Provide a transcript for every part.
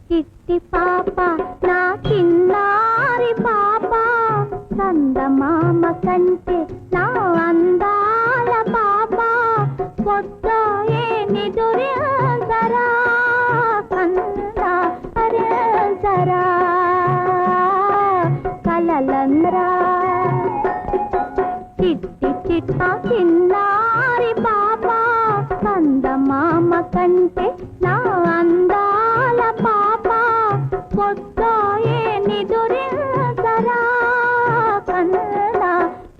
చిట్టి పాప నా చిన్నారి పాప చందమామ కంటే నా అందాల పాప పొద్దాయే నిదురించరా కన్నా అరించరా కలలందరా చిట్టి చిట్ట చిన్నారి పాప చందమామ కంటే నా అందాల పాప పొద్దాయే నిదురించరా కన్నా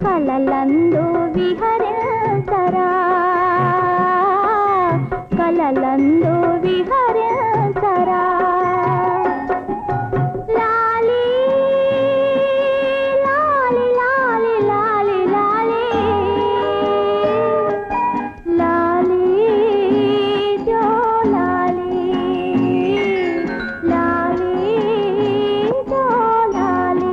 కలలందు విహరించరా కలలందు విహరించరా లాలి లాలి లాలి లాలి లాలి లాలి జో లాలి లాలి జో లాలి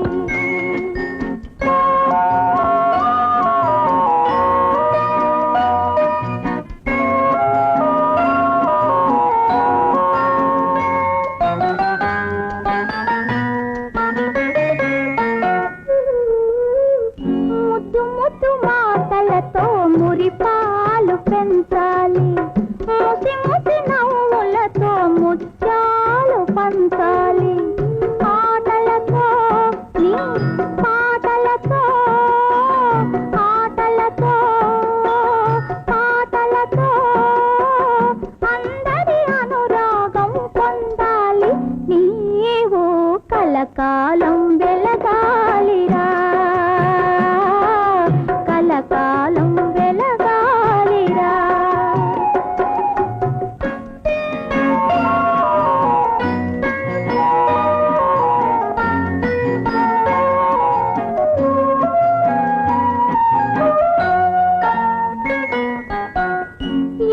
ముద్దు ముద్దు మాటలతో మురిపాలు పెంచాలి ముసి ముసి నవ్వులతో ముత్యాలు పంచాలి ఆటలతో నీ పాటలతో ఆటలతో పాటలతో అందరి అనురాగం పొందాలి నీవు కలకాలం వెలగాలిరా కలకాలం వెలగాలిరా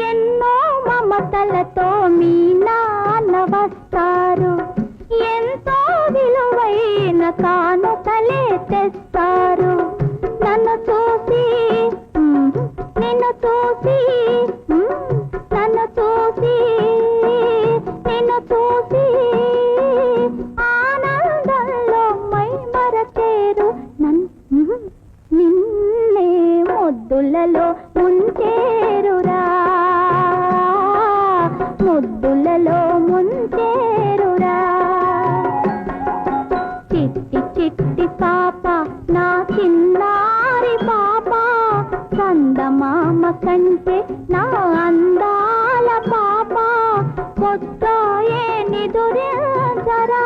ఎన్నో మమతలతో మీ నాన్న వస్తారు ఎంతో విలువైన కానుకలే తెస్తారు నన్ను చూసి నిన్ను చూసి నన్ను చూసి నిన్ను చూసి ఆనందంలో మై మరచేరు నిన్నే ముద్దులలో ముంచేరురా ముద్దులలో ముంచేరురా చిట్టి చిట్టి పాప నా చిన్నారి పాప చందమామ కంటే నా అందాల పాప పొద్దాయే నిదురించరా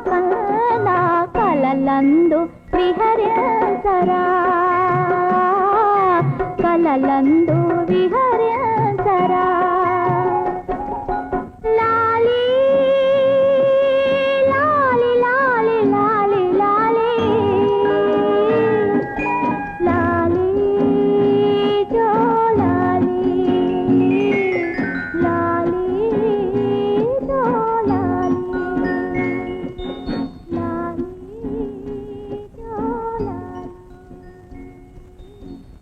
కన్నా కలలందు విహరించరా కలలందు